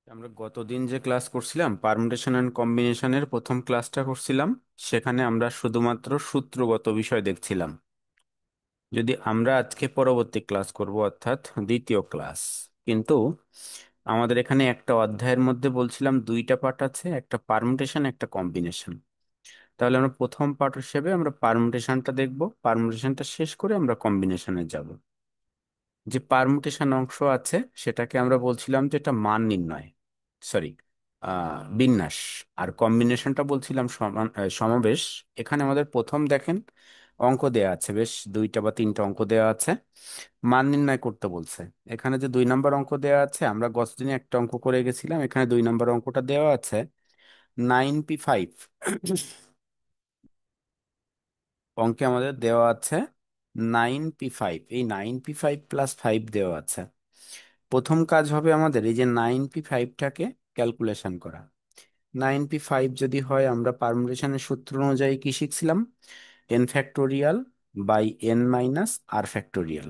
আমরা গতদিন যে ক্লাস করছিলাম পারমুটেশন অ্যান্ড কম্বিনেশনের প্রথম ক্লাসটা করছিলাম। সেখানে আমরা শুধুমাত্র সূত্রগত বিষয় দেখছিলাম। যদি আমরা আজকে পরবর্তী ক্লাস করব অর্থাৎ দ্বিতীয় ক্লাস, কিন্তু আমাদের এখানে একটা অধ্যায়ের মধ্যে বলছিলাম দুইটা পার্ট আছে, একটা পারমুটেশন একটা কম্বিনেশন। তাহলে আমরা প্রথম পার্ট হিসেবে আমরা পারমুটেশনটা দেখব, পারমুটেশনটা শেষ করে আমরা কম্বিনেশনে যাব। যে পারমুটেশন অংশ আছে সেটাকে আমরা বলছিলাম যে এটা মান নির্ণয়, সরি, বিন্যাস। আর কম্বিনেশনটা বলছিলাম সমাবেশ। এখানে আমাদের প্রথম দেখেন অঙ্ক দেয়া আছে, বেশ দুইটা বা তিনটা অঙ্ক দেয়া আছে, মান নির্ণয় করতে বলছে। এখানে যে 2 নম্বর অঙ্ক দেয়া আছে, আমরা গত দিনে একটা অঙ্ক করে গেছিলাম, এখানে 2 নম্বর অঙ্কটা দেওয়া আছে 9p5। অঙ্কে আমাদের দেওয়া আছে 9p5, এই 9p5 প্লাস 5 দেওয়া আছে। প্রথম কাজ হবে আমাদের এই যে 9p5টাকে ক্যালকুলেশন করা। 9p5 যদি হয়, আমরা পারমুটেশনের সূত্র অনুযায়ী কি শিখছিলাম? N factorial by n minus r factorial.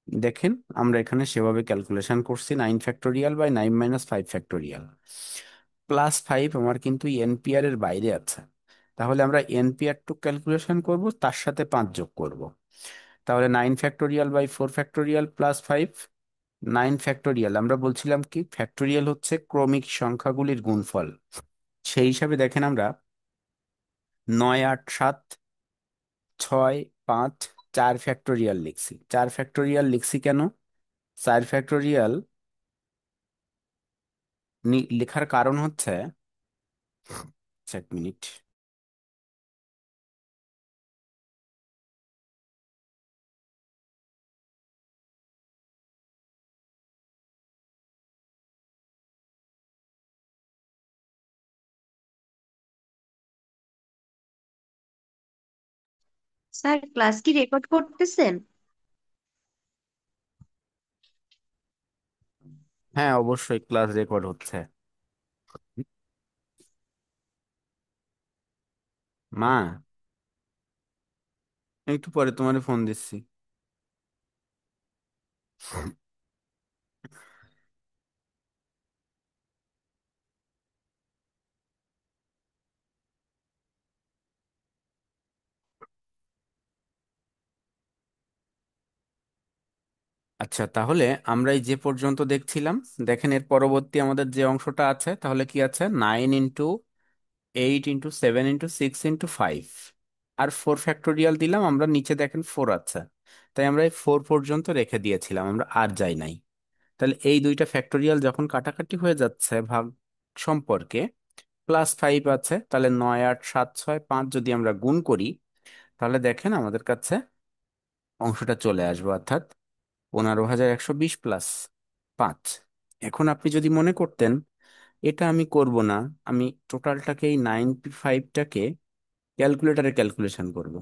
দেখেন আমরা এখানে সেভাবে ক্যালকুলেশন করছি, 9 ফ্যাক্টোরিয়াল বাই 9 - 5 ফ্যাক্টোরিয়াল। +5 আমার কিন্তু এনপিআর এর বাইরে আছে, তাহলে আমরা এনপিআর টু ক্যালকুলেশন করব, তার সাথে 5 যোগ করব। তাহলে 9 ফ্যাক্টোরিয়াল বাই 4 ফ্যাক্টোরিয়াল +5। 9 ফ্যাক্টোরিয়াল আমরা বলছিলাম কি, ফ্যাক্টোরিয়াল হচ্ছে ক্রমিক সংখ্যাগুলির গুণফল। সেই হিসাবে দেখেন আমরা 9 8 7 6 5 4 ফ্যাক্টোরিয়াল লিখছি। 4 ফ্যাক্টোরিয়াল লিখছি কেন? 4 ফ্যাক্টোরিয়াল লেখার কারণ হচ্ছে, 1 মিনিট। স্যার, ক্লাস কি রেকর্ড করতেছেন? হ্যাঁ, অবশ্যই ক্লাস রেকর্ড হচ্ছে। মা, একটু পরে তোমার ফোন দিচ্ছি। আচ্ছা, তাহলে আমরা এই যে পর্যন্ত দেখছিলাম, দেখেন এর পরবর্তী আমাদের যে অংশটা আছে, তাহলে কি আছে? 9 × 8 × 7 × 6 × 5, আর 4 ফ্যাক্টোরিয়াল দিলাম আমরা, নিচে দেখেন 4 আছে, তাই আমরা এই 4 পর্যন্ত রেখে দিয়েছিলাম, আমরা আর যাই নাই। তাহলে এই দুইটা ফ্যাক্টোরিয়াল যখন কাটাকাটি হয়ে যাচ্ছে ভাগ সম্পর্কে, +5 আছে, তাহলে 9 8 7 6 5 যদি আমরা গুণ করি, তাহলে দেখেন আমাদের কাছে অংশটা চলে আসবে, অর্থাৎ 15,120 +5। এখন আপনি যদি মনে করতেন এটা আমি করব না, আমি টোটালটাকে এই 9p5টাকে ক্যালকুলেটরে ক্যালকুলেশন করব,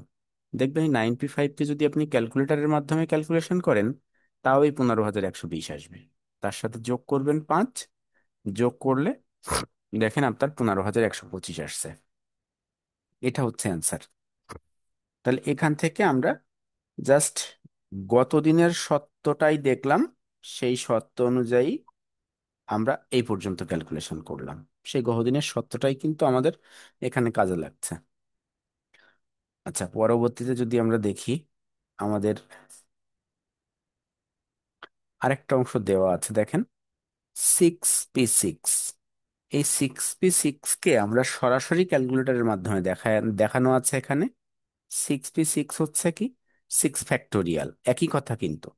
দেখবেন এই 9p5কে যদি আপনি ক্যালকুলেটরের মাধ্যমে ক্যালকুলেশন করেন, তাও এই 15,120 আসবে। তার সাথে যোগ করবেন 5, যোগ করলে দেখেন আপনার 15,125 আসছে। এটা হচ্ছে অ্যান্সার। তাহলে এখান থেকে আমরা জাস্ট গত দিনের সত্যটাই দেখলাম, সেই সত্য অনুযায়ী আমরা এই পর্যন্ত ক্যালকুলেশন করলাম। সেই গতদিনের সত্যটাই কিন্তু আমাদের এখানে কাজে লাগছে। আচ্ছা, পরবর্তীতে যদি আমরা দেখি, আমাদের আরেকটা অংশ দেওয়া আছে, দেখেন 6p6। এই 6p6 কে আমরা সরাসরি ক্যালকুলেটরের মাধ্যমে দেখানো আছে এখানে। 6p6 হচ্ছে কি, 6 ফ্যাক্টোরিয়াল, একই কথা কিন্তু।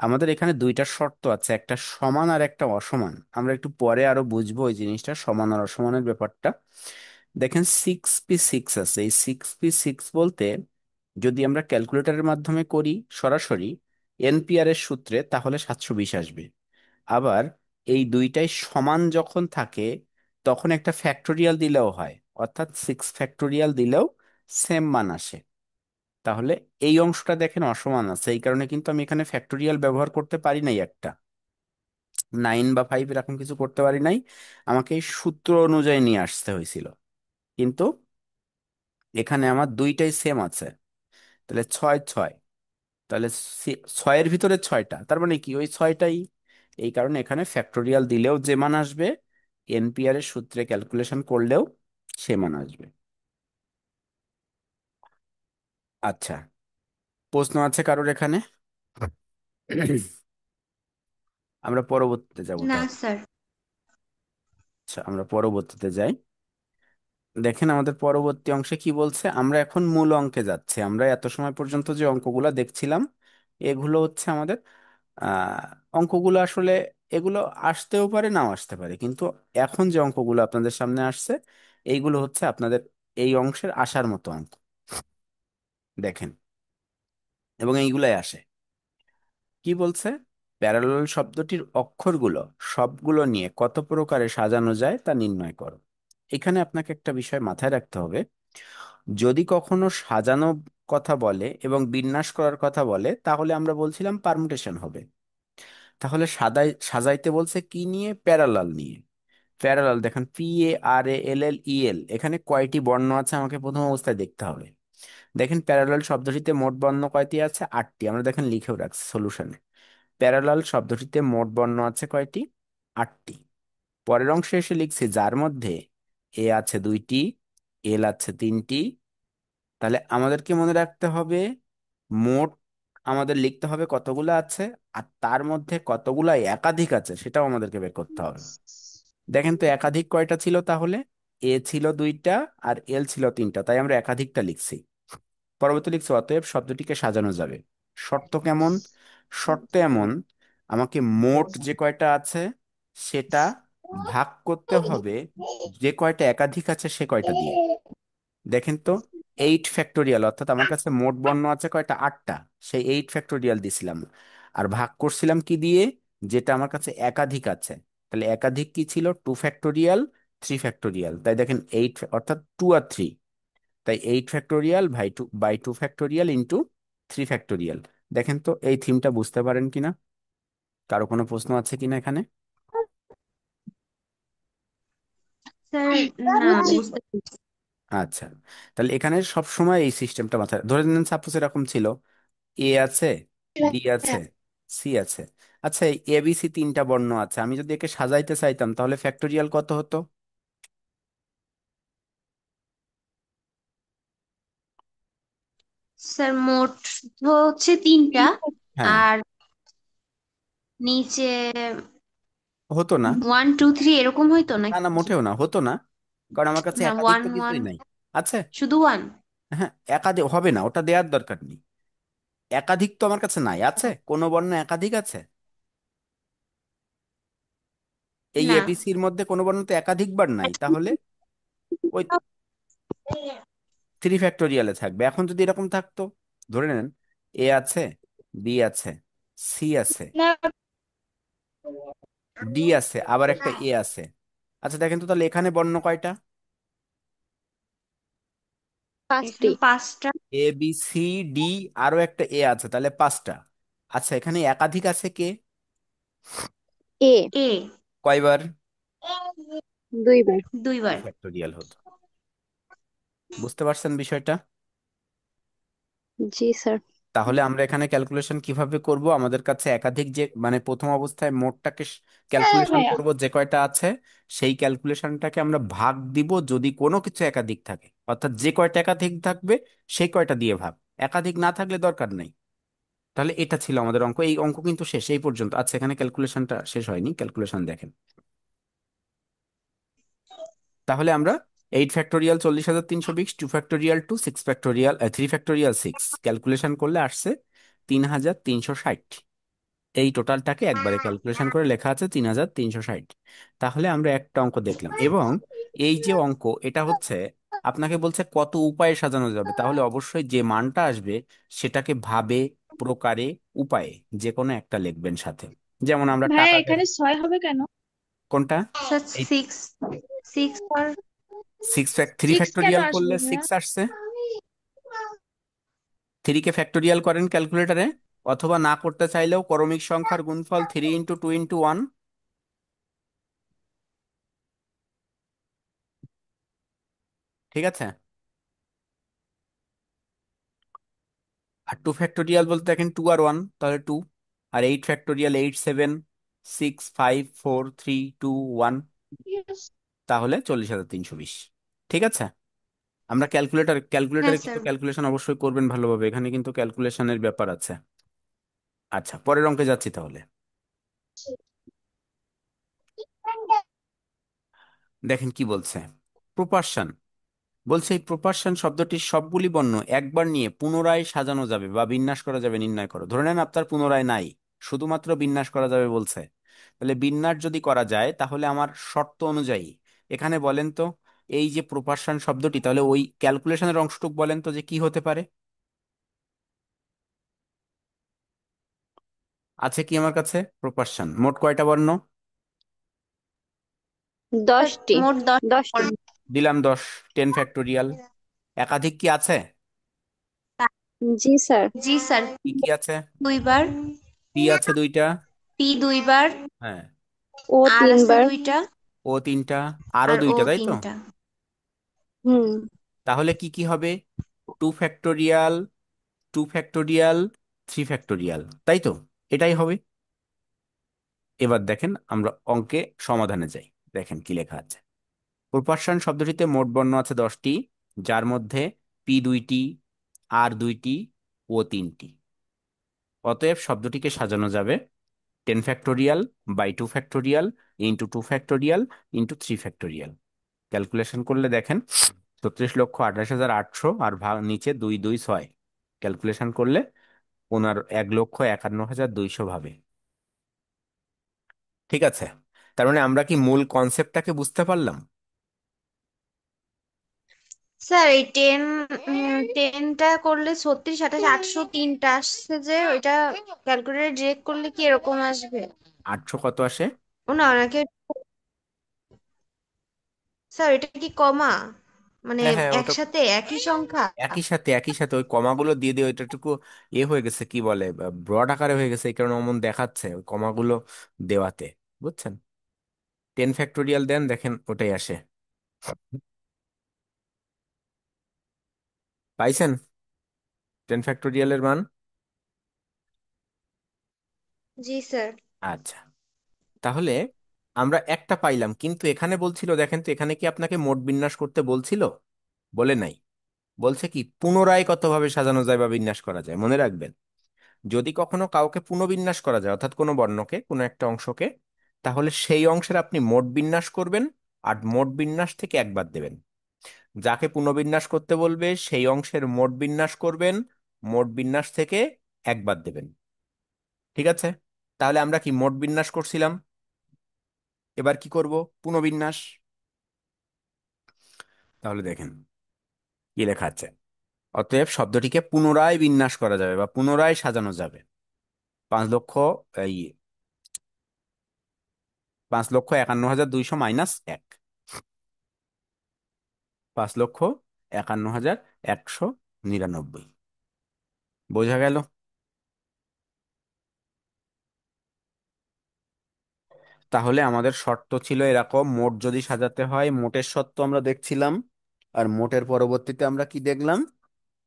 আমাদের এখানে দুইটা শর্ত আছে, একটা সমান আর একটা অসমান। আমরা একটু পরে আরো বুঝবো এই জিনিসটা, সমান আর অসমানের ব্যাপারটা। দেখেন 6p6 আছে, এই 6p6 বলতে যদি আমরা ক্যালকুলেটরের মাধ্যমে করি সরাসরি এনপিআর এর সূত্রে, তাহলে 720 আসবে। আবার এই দুইটাই সমান যখন থাকে, তখন একটা ফ্যাক্টোরিয়াল দিলেও হয়, অর্থাৎ 6 ফ্যাক্টোরিয়াল দিলেও সেম মান আসে। তাহলে এই অংশটা দেখেন অসমান আছে, এই কারণে কিন্তু আমি এখানে ফ্যাক্টোরিয়াল ব্যবহার করতে পারি নাই, একটা 9 বা 5 এরকম কিছু করতে পারি নাই, আমাকে এই সূত্র অনুযায়ী নিয়ে আসতে হয়েছিল। কিন্তু এখানে আমার দুইটাই সেম আছে, তাহলে 6 6, তাহলে 6-এর ভিতরে 6টা, তার মানে কি ওই 6টাই। এই কারণে এখানে ফ্যাক্টোরিয়াল দিলেও যে মান আসবে, এনপিআর এর সূত্রে ক্যালকুলেশন করলেও সে মান আসবে। আচ্ছা, প্রশ্ন আছে কারোর এখানে? আমরা পরবর্তীতে যাব না তাহলে। স্যার। আচ্ছা, আমরা পরবর্তীতে যাই। দেখেন আমাদের পরবর্তী অংশে কি বলছে, আমরা এখন মূল অঙ্কে যাচ্ছি। আমরা এত সময় পর্যন্ত যে অঙ্কগুলা দেখছিলাম এগুলো হচ্ছে আমাদের আহ অঙ্কগুলো আসলে এগুলো আসতেও পারে নাও আসতে পারে, কিন্তু এখন যে অঙ্কগুলো আপনাদের সামনে আসছে এইগুলো হচ্ছে আপনাদের এই অংশের আসার মতো অঙ্ক। দেখেন, এবং এইগুলাই আসে। কি বলছে, প্যারালাল শব্দটির অক্ষরগুলো সবগুলো নিয়ে কত প্রকারে সাজানো যায় তা নির্ণয় করো। এখানে আপনাকে একটা বিষয় মাথায় রাখতে হবে, যদি কখনো সাজানো কথা বলে এবং বিন্যাস করার কথা বলে তাহলে আমরা বলছিলাম পারমুটেশন হবে। তাহলে সাজাইতে বলছে কি নিয়ে? প্যারালাল নিয়ে। প্যারালাল দেখেন, PARALLEL, এখানে কয়টি বর্ণ আছে আমাকে প্রথম অবস্থায় দেখতে হবে। দেখেন প্যারালাল শব্দটিতে মোট বর্ণ কয়টি আছে? 8টি। আমরা দেখেন লিখেও রাখছি সলিউশনে। প্যারালাল শব্দটিতে মোট বর্ণ আছে কয়টি? 8টি। পরের অংশে এসে লিখছি যার মধ্যে এ আছে 2টি, এল আছে 3টি। তাহলে আমাদেরকে মনে রাখতে হবে মোট আমাদের লিখতে হবে কতগুলো আছে, আর তার মধ্যে কতগুলা একাধিক আছে সেটাও আমাদেরকে বের করতে হবে। দেখেন তো একাধিক কয়টা ছিল তাহলে? এ ছিল 2টা আর এল ছিল 3টা, তাই আমরা একাধিকটা লিখছি। পরবর্তী লিখছি অতএব শব্দটিকে সাজানো যাবে। শর্ত কেমন? শর্ত এমন, আমাকে মোট যে কয়টা আছে সেটা ভাগ করতে হবে যে কয়টা একাধিক আছে সে কয়টা দিয়ে। দেখেন তো, 8 ফ্যাক্টোরিয়াল, অর্থাৎ আমার কাছে মোট বর্ণ আছে কয়টা? 8টা। সেই 8 ফ্যাক্টোরিয়াল দিছিলাম, আর ভাগ করছিলাম কি দিয়ে? যেটা আমার কাছে একাধিক আছে। তাহলে একাধিক কি ছিল? 2 ফ্যাক্টোরিয়াল, 3 ফ্যাক্টোরিয়াল। তাই দেখেন 8 অর্থাৎ 2 আর 3। তাই 8 factorial by two factorial into 3 factorial. দেখেন তো এই থিমটা বুঝতে পারেন কিনা, কারো কোনো প্রশ্ন আছে কিনা এখানে? স্যার না, বুঝতে পারছি। আচ্ছা, তাহলে এখানে সব সময় এই সিস্টেমটা মাথায় ধরে নিন, সাপোজ এরকম ছিল, এ আছে, বি আছে, সি আছে। আচ্ছা, এই ABC 3টা বর্ণ আছে, আমি যদি একে সাজাইতে চাইতাম তাহলে ফ্যাক্টোরিয়াল কত হতো? স্যার মোট হচ্ছে 3টা। হ্যাঁ, আর নিচে হতো না। 1 2 3 এরকম হইতো না না, নাকি? মোটেও না, হতো না, কারণ আমার কাছে না, একাধিক ওয়ান তো ওয়ান কিছুই নাই। আছে, শুধু ওয়ান। হ্যাঁ, একাধিক হবে না, ওটা দেওয়ার দরকার নেই। একাধিক তো আমার কাছে নাই। আছে কোনো বর্ণ একাধিক আছে? এই না ABCর মধ্যে কোনো বর্ণ তো একাধিকবার নাই, তাহলে ওই 3 ফ্যাক্টোরিয়ালে থাকবে। এখন যদি এরকম থাকতো, ধরে নেন এ আছে, বি আছে, সি আছে, ডি আছে, আবার একটা এ আছে। আচ্ছা দেখেন তো তাহলে এখানে বর্ণ কয়টা? এখানে 5টা। ABCD, আরো একটা এ আছে, তাহলে 5টা। আচ্ছা, এখানে একাধিক আছে কে? এ এ কয়বার? 2 বার। 2বার। 2 ফ্যাক্টোরিয়াল হতো। বুঝতে পারছেন বিষয়টা? জি স্যার। তাহলে আমরা এখানে ক্যালকুলেশন কিভাবে করব? আমাদের কাছে একাধিক যে মানে প্রথম অবস্থায় মোটটাকে ক্যালকুলেশন করব যে কয়টা আছে, সেই ক্যালকুলেশনটাকে আমরা ভাগ দিব যদি কোনো কিছু একাধিক থাকে, অর্থাৎ যে কয়টা একাধিক থাকবে সেই কয়টা দিয়ে ভাগ। একাধিক না থাকলে দরকার নেই। তাহলে এটা ছিল আমাদের অঙ্ক। এই অঙ্ক কিন্তু শেষ এই পর্যন্ত। আচ্ছা, এখানে ক্যালকুলেশনটা শেষ হয়নি, ক্যালকুলেশন দেখেন। তাহলে আমরা 8 factorial 40,320, 2 factorial 2, 6 factorial 3 factorial 6 calculation করলে আসছে 3,360। এই টোটালটাকে একবারে ক্যালকুলেশন করে লেখা আছে 3,360। তাহলে আমরা একটা অঙ্ক দেখলাম, এবং এই যে অঙ্ক এটা হচ্ছে আপনাকে বলছে কত উপায়ে সাজানো যাবে, তাহলে অবশ্যই যে মানটা আসবে সেটাকে ভাবে, প্রকারে, উপায়ে যে কোনো একটা লিখবেন সাথে। যেমন আমরা ভাইয়া টাকা এখানে 6 হবে কেন? কোনটা? স্যার এই 6 আর থ্রি 6 কেন ফ্যাক্টোরিয়াল আসবে করলে ভাইয়া? 6 আসছে। 3কে ফ্যাক্টোরিয়াল করেন ক্যালকুলেটরে, অথবা না করতে চাইলেও ক্রমিক সংখ্যার গুণফল 3 × 2 × 1। ঠিক আছে। আর 2 ফ্যাক্টোরিয়াল বলতে দেখেন 2 আর 1, তাহলে 2। আর 8 ফ্যাক্টোরিয়াল 8 7 6 5 4 3 2 1। তাহলে 40,320। ঠিক আছে, আমরা হ্যাঁ ক্যালকুলেটরে কিন্তু স্যার। ক্যালকুলেশন অবশ্যই করবেন ভালোভাবে, এখানে কিন্তু ক্যালকুলেশনের ব্যাপার আছে। আচ্ছা, পরের অঙ্কে যাচ্ছি তাহলে। দেখেন কি বলছে, প্রপারশন। বলছে এই প্রপারশন শব্দটির সবগুলি বর্ণ একবার নিয়ে পুনরায় সাজানো যাবে বা বিন্যাস করা যাবে, নির্ণয় করো। ধরে নেন আপনার পুনরায় নাই, শুধুমাত্র বিন্যাস করা যাবে বলছে। তাহলে বিন্যাস যদি করা যায় তাহলে আমার শর্ত অনুযায়ী এখানে বলেন তো, এই যে প্রপারশন শব্দটি, তাহলে ওই ক্যালকুলেশনের অংশটুক বলেন তো যে কি হতে পারে। আছে কি আমার কাছে প্রপারশন, মোট কয়টা বর্ণ? 10টি। মোট 10। 10টি। দিলাম 10, 10 ফ্যাক্টোরিয়াল। একাধিক কি আছে? জি স্যার। জি স্যার। কি কি আছে? দুইবার। পি আছে দুইটা। পি দুইবার। হ্যাঁ। ও আর আছে 3বার। দুইটা। ও তিনটা, আরো আর ও দুইটা, তাই তো? তিনটা। হুম। তাহলে কি কি হবে? 2 ফ্যাক্টোরিয়াল, 2 ফ্যাক্টোরিয়াল, 3 ফ্যাক্টোরিয়াল, তাই তো? এটাই হবে। এবার দেখেন আমরা অঙ্কে সমাধানে যাই। দেখেন কি লেখা আছে। প্রপারশন শব্দটিতে মোট বর্ণ আছে 10টি, যার মধ্যে পি 2টি, আর 2টি, ও 3টি। অতএব শব্দটিকে সাজানো যাবে 10 factorial by 2 factorial into 2 factorial into 3 factorial. Calculation করলে দেখেন 36,28,800, আর ভাগ নিচে 226। ক্যালকুলেশন করলে 1,51,51,200 ভাবে। ঠিক আছে, তার মানে আমরা কি মূল কনসেপ্টটাকে বুঝতে পারলাম? স্যার এই টেনটা করলে 36, 28, 803টা আসছে, যে ওইটা ক্যালকুলেটর ডিরেক্ট করলে কি এরকম আসবে? 800 কত আসে? ও না, ওনাকে। স্যার এটা কি কমা, মানে হ্যাঁ হ্যাঁ, ওটা একসাথে একই সংখ্যা? একই সাথে ওই কমাগুলো দিয়ে দিয়ে ওইটাটুকু হয়ে গেছে, কি বলে, ব্রড আকারে হয়ে গেছে, এই কারণে অমন দেখাচ্ছে ওই কমাগুলো দেওয়াতে। বুঝছেন? 10 ফ্যাক্টোরিয়াল দেন, দেখেন ওটাই আসে। পাইছেন 10 ফ্যাক্টোরিয়ালের মান? জি স্যার। আচ্ছা, তাহলে আমরা একটা পাইলাম, কিন্তু এখানে বলছিল, দেখেন তো এখানে কি আপনাকে মোট বিন্যাস করতে বলছিল? বলে নাই। বলছে কি পুনরায় কতভাবে সাজানো যায় বা বিন্যাস করা যায়। মনে রাখবেন, যদি কখনো কাউকে পুনর্বিন্যাস করা যায়, অর্থাৎ কোনো বর্ণকে, কোনো একটা অংশকে, তাহলে সেই অংশের আপনি মোট বিন্যাস করবেন, আর মোট বিন্যাস থেকে একবার দেবেন। যাকে পুনর্বিন্যাস করতে বলবে সেই অংশের মোট বিন্যাস করবেন, মোট বিন্যাস থেকে একবার দেবেন। ঠিক আছে, তাহলে আমরা কি মোট বিন্যাস করছিলাম, এবার কি করব? পুনর্বিন্যাস। তাহলে দেখেন কি লেখা আছে। অতএব শব্দটিকে পুনরায় বিন্যাস করা যাবে বা পুনরায় সাজানো যাবে। 5 লক্ষ, এই 5,51,200 মাইনাস 1, 5,51,199। বোঝা গেল? তাহলে আমাদের শর্ত ছিল এরকম, মোট যদি সাজাতে হয়, মোটের শর্ত আমরা দেখছিলাম। আর মোটের পরবর্তীতে আমরা কি দেখলাম?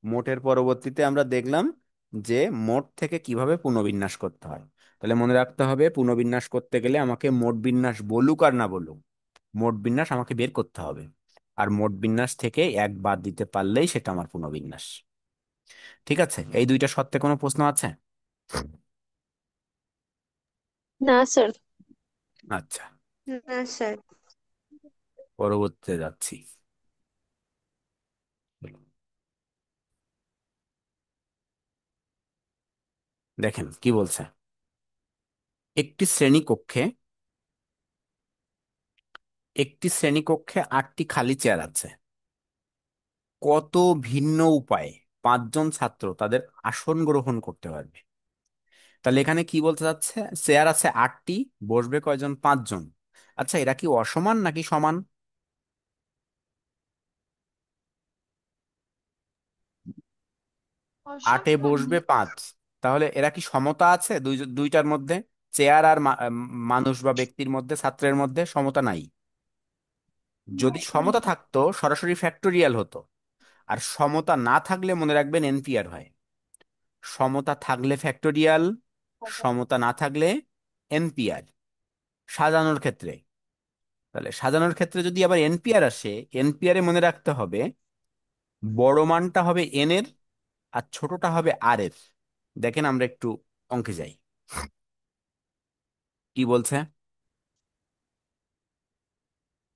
মোটের পরবর্তীতে আমরা দেখলাম যে মোট থেকে কিভাবে পুনর্বিন্যাস করতে হয়। তাহলে মনে রাখতে হবে, পুনর্বিন্যাস করতে গেলে আমাকে মোট বিন্যাস বলুক আর না বলুক, মোট বিন্যাস আমাকে বের করতে হবে। আর মোট বিন্যাস থেকে এক বাদ দিতে পারলেই সেটা আমার পুনর্বিন্যাস। ঠিক আছে, এই দুইটা শর্তে কোনো প্রশ্ন আছে? না স্যার। আচ্ছা, না স্যার। পরবর্তীতে যাচ্ছি। দেখেন কি বলছে। একটি শ্রেণীকক্ষে একটি শ্রেণীকক্ষে 8টি খালি চেয়ার আছে। কত ভিন্ন উপায়ে 5জন ছাত্র তাদের আসন গ্রহণ করতে পারবে? তাহলে এখানে কি বলতে চাচ্ছে, চেয়ার আছে 8টি, বসবে কয়জন? 5জন। আচ্ছা, এরা কি অসমান নাকি সমান? আটে অসম্মান। বসবে 5, তাহলে এরা কি সমতা আছে দুইটার মধ্যে? চেয়ার আর মানুষ বা ব্যক্তির মধ্যে, ছাত্রের মধ্যে সমতা নাই। যদি সমতা থাকতো সরাসরি ফ্যাক্টোরিয়াল হতো, আর সমতা না থাকলে মনে রাখবেন এনপিআর হয়। সমতা থাকলে ফ্যাক্টোরিয়াল, সমতা না থাকলে এনপিআর, সাজানোর ক্ষেত্রে। তাহলে সাজানোর ক্ষেত্রে যদি আবার এনপিআর আসে, এনপিআরে মনে রাখতে হবে বড় মানটা হবে এন এর আর ছোটটা হবে আর এর। দেখেন আমরা একটু অঙ্কে যাই, কি বলছে।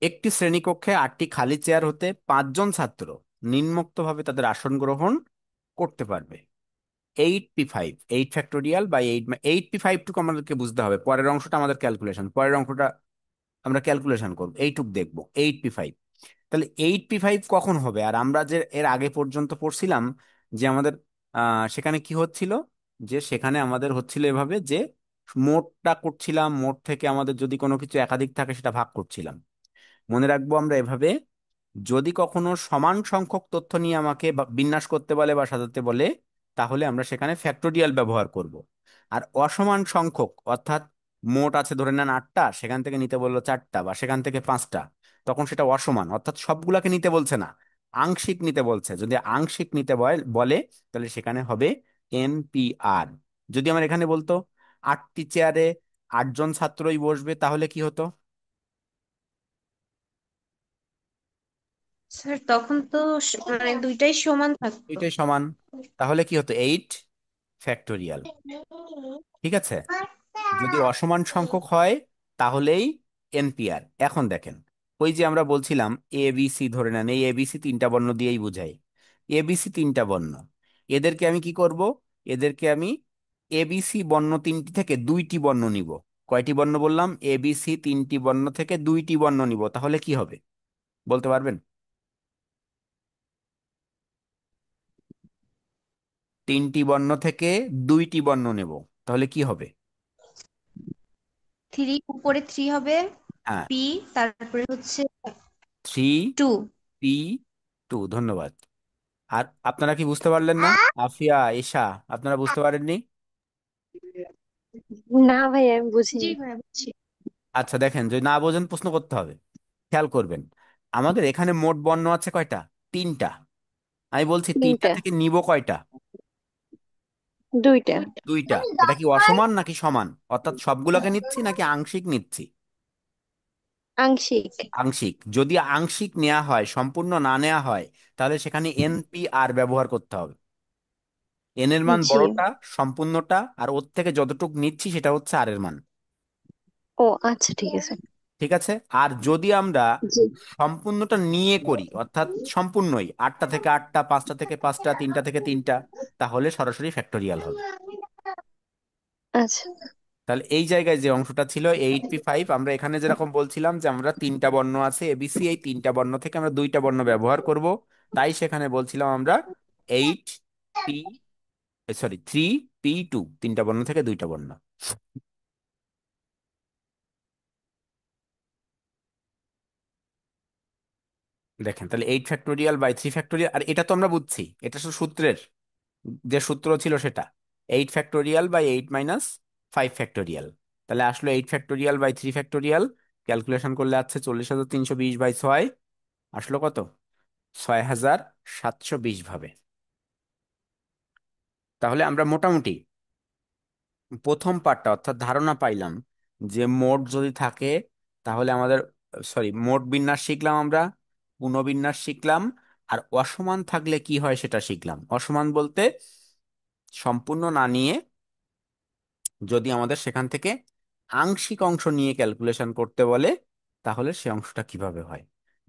একটি শ্রেণীকক্ষে 8টি খালি চেয়ার হতে 5 জন ছাত্র নিম্নোক্তভাবে তাদের আসন গ্রহণ করতে পারবে। 8p5, 8 ফ্যাক্টোরিয়াল বাই 8p5 টুকু আমাদেরকে বুঝতে হবে, পরের অংশটা আমাদের ক্যালকুলেশন, পরের অংশটা আমরা ক্যালকুলেশন করবো, এইটুক দেখবো 8p5। তাহলে 8p5 কখন হবে? আর আমরা যে এর আগে পর্যন্ত পড়ছিলাম যে আমাদের সেখানে কি হচ্ছিল, যে সেখানে আমাদের হচ্ছিল এভাবে যে মোটটা করছিলাম, মোট থেকে আমাদের যদি কোনো কিছু একাধিক থাকে সেটা ভাগ করছিলাম। মনে রাখবো আমরা এভাবে, যদি কখনো সমান সংখ্যক তথ্য নিয়ে আমাকে বিন্যাস করতে বলে বা সাজাতে বলে, তাহলে আমরা সেখানে ফ্যাক্টোরিয়াল ব্যবহার করব। আর অসমান সংখ্যক অর্থাৎ মোট আছে ধরে নেন 8টা, সেখান থেকে নিতে বললো 4টা বা সেখান থেকে 5টা, তখন সেটা অসমান, অর্থাৎ সবগুলাকে নিতে বলছে না, আংশিক নিতে বলছে। যদি আংশিক নিতে বলে তাহলে সেখানে হবে এনপিআর। যদি আমার এখানে বলতো 8টি চেয়ারে 8 জন ছাত্রই বসবে, তাহলে কি হতো? স্যার তখন তো মানে দুইটাই সমান থাকতো। এটাই সমান, তাহলে কি হতো? 8 ফ্যাক্টোরিয়াল। ঠিক আছে। যদি অসমান সংখ্যক হয় তাহলেই এনপিআর। এখন দেখেন, ওই যে আমরা বলছিলাম এবিসি, ধরে নেন এই এবিসি 3টা বর্ণ দিয়েই বোঝাই। এবিসি 3টা বর্ণ, এদেরকে আমি কি করব? এদেরকে আমি এবিসি বর্ণ 3টি থেকে 2টি বর্ণ নিব। কয়টি বর্ণ বললাম? এবিসি 3টি বর্ণ থেকে 2টি বর্ণ নিব, তাহলে কি হবে বলতে পারবেন? 3টি বর্ণ থেকে 2টি বর্ণ নেব, তাহলে কি হবে? থ্রি, উপরে থ্রি হবে, হ্যাঁ, পি, তারপরে হচ্ছে 3 টু। পি 2। ধন্যবাদ। আর আপনারা কি বুঝতে পারলেন না? আফিয়া, ঈশা, আপনারা বুঝতে পারেননি? না ভাই, আমি জি বুঝিনি। ভাইয়া বুঝছি। আচ্ছা দেখেন, যদি না বোঝেন প্রশ্ন করতে হবে। খেয়াল করবেন, আমাদের এখানে মোট বর্ণ আছে কয়টা? 3টা। আমি বলছি 3টা তিনটা। থেকে নিব কয়টা? দুইটা। 2টা। এটা কি অসমান নাকি সমান? অর্থাৎ সবগুলোকে নিচ্ছি নাকি আংশিক নিচ্ছি? আংশিক। আংশিক। যদি আংশিক নেওয়া হয়, সম্পূর্ণ না নেওয়া হয়, তাহলে সেখানে এনপিআর ব্যবহার করতে হবে। এন এর মান জি। বড়টা, সম্পূর্ণটা, আর ওর থেকে যতটুক নিচ্ছি সেটা হচ্ছে আর এর মান। ও আচ্ছা, ঠিক আছে। ঠিক আছে। আর যদি আমরা জি। সম্পূর্ণটা নিয়ে করি, অর্থাৎ সম্পূর্ণই 8টা থেকে 8টা, 5টা থেকে 5টা, 3টা থেকে 3টা, তাহলে সরাসরি ফ্যাক্টোরিয়াল হবে। আচ্ছা। তাহলে এই জায়গায় যে অংশটা ছিল 8p5, আমরা এখানে যেরকম বলছিলাম যে আমরা 3টা বর্ণ আছে এবিসি, এই 3টা বর্ণ থেকে আমরা 2টা বর্ণ ব্যবহার করব, তাই সেখানে বলছিলাম আমরা 8p, সরি 3p2, 3টা বর্ণ থেকে 2টা বর্ণ। দেখেন তাহলে 8 ফ্যাক্টোরিয়াল বাই 3 ফ্যাক্টোরিয়াল, আর এটা তো আমরা বুঝছি, এটা শুধু সূত্রের যে সূত্র ছিল সেটা 8 ফ্যাক্টোরিয়াল বাই 8 - 5 ফ্যাক্টোরিয়াল। তাহলে আসলো 8 ফ্যাক্টোরিয়াল বাই 3 ফ্যাক্টোরিয়াল। ক্যালকুলেশন করলে আছে 40,320/6, আসলো কত? 6,720 ভাবে। তাহলে আমরা মোটামুটি প্রথম পার্টটা অর্থাৎ ধারণা পাইলাম যে মোট যদি থাকে তাহলে আমাদের, সরি, মোট বিন্যাস শিখলাম আমরা, পুনঃবিন্যাস শিখলাম, আর অসমান থাকলে কি হয় সেটা শিখলাম। অসমান বলতে সম্পূর্ণ না নিয়ে যদি আমাদের সেখান থেকে আংশিক অংশ নিয়ে ক্যালকুলেশন করতে বলে, তাহলে সে অংশটা কিভাবে হয়।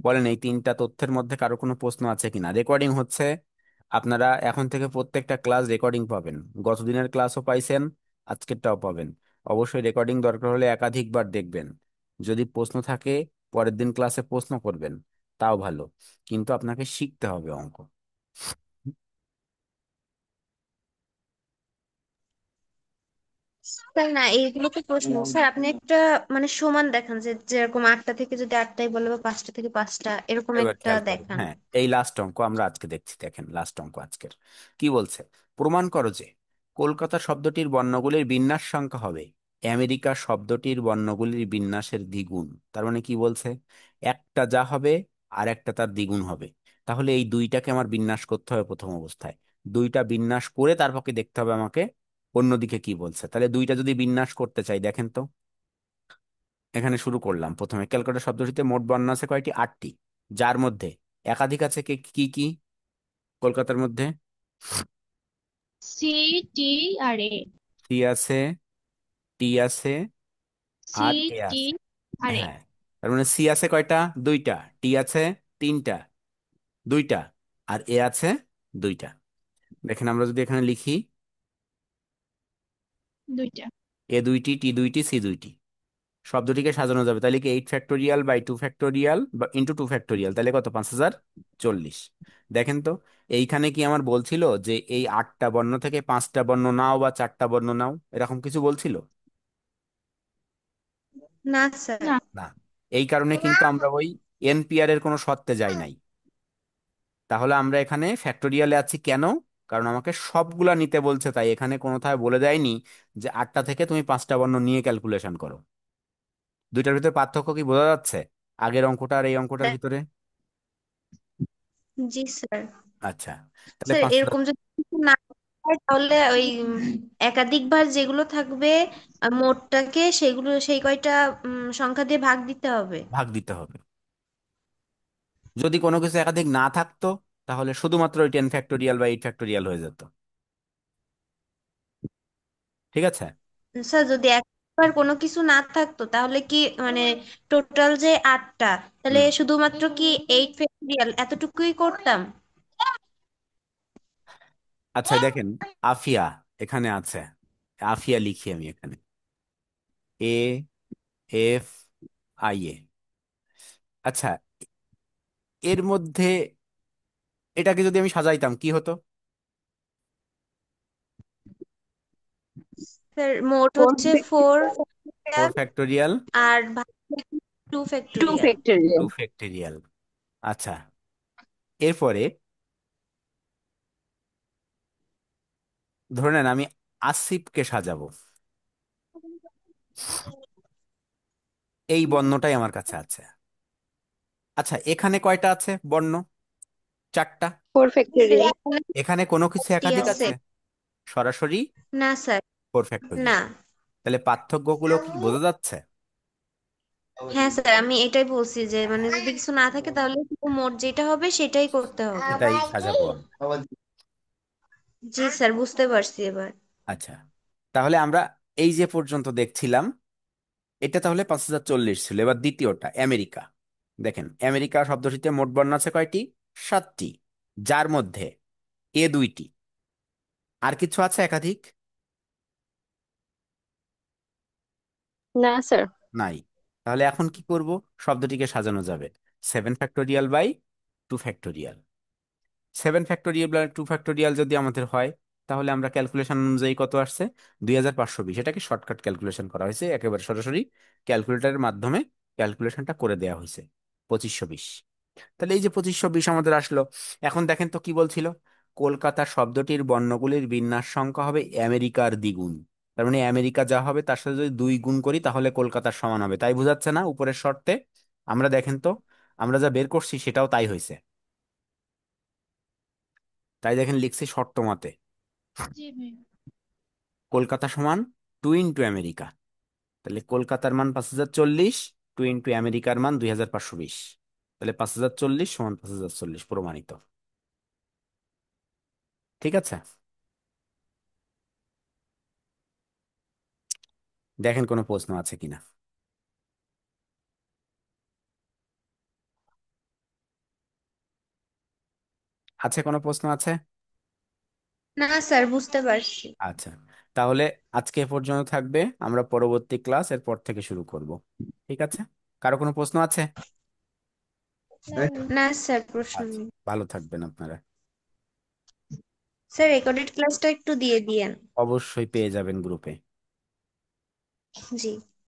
বলেন এই 3টা তথ্যের মধ্যে কারো কোনো প্রশ্ন আছে কিনা? রেকর্ডিং হচ্ছে, আপনারা এখন থেকে প্রত্যেকটা ক্লাস রেকর্ডিং পাবেন। গতদিনের ক্লাসও পাইছেন, আজকেরটাও পাবেন। অবশ্যই রেকর্ডিং দরকার হলে একাধিকবার দেখবেন। যদি প্রশ্ন থাকে পরের দিন ক্লাসে প্রশ্ন করবেন, তাও ভালো, কিন্তু আপনাকে শিখতে হবে অঙ্ক। স্যার না, এইগুলো তো প্রশ্ন। স্যার আপনি একটা মানে সমান দেখান, যে যেরকম 8টা থেকে যদি 8টাই বলে বা 5টা থেকে 5টা, এরকম এবার একটা খেয়াল করেন, দেখান। হ্যাঁ, এই লাস্ট অঙ্ক আমরা আজকে দেখছি। দেখেন লাস্ট অঙ্ক আজকের কি বলছে। প্রমাণ করো যে কলকাতা শব্দটির বর্ণগুলির বিন্যাস সংখ্যা হবে আমেরিকা শব্দটির বর্ণগুলির বিন্যাসের দ্বিগুণ। তার মানে কি বলছে? একটা যা হবে আর একটা তার দ্বিগুণ হবে। তাহলে এই দুইটাকে আমার বিন্যাস করতে হবে প্রথম অবস্থায়। দুইটা বিন্যাস করে তারপরে দেখতে হবে আমাকে অন্যদিকে কি বলছে। তাহলে দুইটা যদি বিন্যাস করতে চাই, দেখেন তো, এখানে শুরু করলাম। প্রথমে ক্যালকুলেটর শব্দটিতে মোট বর্ণ আছে কয়টি? 8টি, যার মধ্যে একাধিক আছে কি কি কলকাতার মধ্যে? সি, টি আর এ। সি আছে, টি আছে, সি, আর এ টি আছে। আর এ। হ্যাঁ, তার মানে সি আছে কয়টা? 2টা। টি আছে 3টা, 2টা। আর এ আছে 2টা। দেখেন আমরা যদি এখানে লিখি, 2টা। এ 2টি, টি 2টি, সি 2টি, শব্দটিকে সাজানো যাবে তাহলে কি 8 ফ্যাক্টোরিয়াল বাই 2 ফ্যাক্টোরিয়াল বা ইন্টু 2 ফ্যাক্টোরিয়াল, তাহলে কত? 5040। দেখেন তো, এইখানে কি আমার বলছিল যে এই 8টা বর্ণ থেকে 5টা বর্ণ নাও বা 4টা বর্ণ নাও, এরকম কিছু বলছিল? না স্যার। না। না। এই কারণে কিন্তু আমরা ওই এনপিআর এর কোনো শর্তে যাই নাই। তাহলে আমরা এখানে ফ্যাক্টোরিয়ালে আছি কেন? কারণ আমাকে সবগুলা নিতে বলছে, তাই এখানে কোনোথায় বলে দেয়নি যে 8টা থেকে তুমি 5টা বর্ণ নিয়ে ক্যালকুলেশন করো। দুইটার ভিতরে পার্থক্য কি বোঝা যাচ্ছে আগের অঙ্কটা আর এই অঙ্কটার ভিতরে? জি স্যার। আচ্ছা, তাহলে স্যার 5,000। এরকম যদি কিছু না হয় তাহলে ওই একাধিকবার যেগুলো থাকবে মোটটাকে সেগুলো সেই কয়টা সংখ্যা দিয়ে ভাগ দিতে হবে। ভাগ দিতে হবে। যদি কোনো কিছু একাধিক না থাকতো তাহলে শুধুমাত্র ওই 10 ফ্যাক্টোরিয়াল বা 8 ফ্যাক্টোরিয়াল হয়ে যেত। ঠিক আছে। স্যার যদি একবার কোনো কিছু না থাকতো তাহলে কি মানে টোটাল যে 8টা, তাহলে হুম। শুধুমাত্র কি 8 ফ্যাক্টরিয়াল এতটুকুই করতাম? আচ্ছা দেখেন, আফিয়া এখানে আছে, আফিয়া লিখি আমি এখানে, AFIA। আচ্ছা, এর মধ্যে এটাকে যদি আমি সাজাইতাম কি হতো? স্যার মোট হচ্ছে 4 ফ্যাক্টরিয়াল 4 ফ্যাক্টোরিয়াল, আর ভাগ 2 two factorial. Two factorial factorial আচ্ছা, এরপরে ধরে নেন আমি আসিফকে সাজাবো, এই বর্ণটাই আমার কাছে আছে। আচ্ছা, এখানে কয়টা আছে বর্ণ? 4টা। ফোর স্যার ফ্যাক্টরিয়াল এখানে এখানে কোনো কিছু টি একাধিক আছে। আছে? সরাসরি না স্যার। 4 ফ্যাক্টোরিয়াল। না। তাহলে পার্থক্যগুলো কি বোঝা যাচ্ছে? হ্যাঁ স্যার, আমি এটাই বলছি যে মানে যদি কিছু না থাকে তাহলে শুধু মোট যেটা হবে সেটাই করতে হবে। এটাই সাজাবো আমি। জি স্যার, বুঝতে পারছি এবার। আচ্ছা, তাহলে আমরা এই যে পর্যন্ত দেখছিলাম, এটা তাহলে 5040 ছিল। এবার দ্বিতীয়টা আমেরিকা। দেখেন, আমেরিকা শব্দটিতে মোট বর্ণ আছে কয়টি? 7টি, যার মধ্যে এ 2টি। আর কিছু আছে একাধিক? না স্যার। নাই। তাহলে এখন কি করব? শব্দটিকে সাজানো যাবে 7 factorial by 2 factorial. 7 factorial by 2 factorial যদি আমাদের হয়, তাহলে আমরা ক্যালকুলেশন অনুযায়ী কত আসছে? 2520। এটাকে শর্টকাট ক্যালকুলেশন করা হয়েছে, একেবারে সরাসরি ক্যালকুলেটরের মাধ্যমে ক্যালকুলেশনটা করে দেওয়া হয়েছে। 2520। তাহলে এই যে 2520 আমাদের আসলো। এখন দেখেন তো কি বলছিল, কলকাতা শব্দটির বর্ণগুলির বিন্যাস সংখ্যা হবে আমেরিকার দ্বিগুণ। তার মানে আমেরিকা যা হবে তার সাথে যদি 2 গুণ করি তাহলে কলকাতার সমান হবে, তাই বোঝাচ্ছে না উপরের শর্তে? আমরা দেখেন তো, আমরা যা বের করছি সেটাও তাই হয়েছে। তাই দেখেন লিখছি শর্ত মতে জি ভাই। কলকাতা সমান 2 ইন্টু আমেরিকা। তাহলে কলকাতার মান 5040, 2 ইন্টু আমেরিকার মান 2520। তাহলে 5040 সমান 5040 প্রমাণিত। ঠিক আছে, দেখেন কোনো প্রশ্ন আছে কিনা। আছে কোনো প্রশ্ন আছে? না স্যার, বুঝতে পারছি। আচ্ছা, তাহলে আজকে এ পর্যন্ত থাকবে, আমরা পরবর্তী ক্লাস এরপর থেকে শুরু করব। ঠিক আছে, কারো কোনো প্রশ্ন আছে? না স্যার, প্রশ্ন আচ্ছা, নেই। ভালো থাকবেন আপনারা। স্যার রেকর্ডেড ক্লাসটা একটু দিয়ে দিয়েন। অবশ্যই পেয়ে যাবেন গ্রুপে। জি।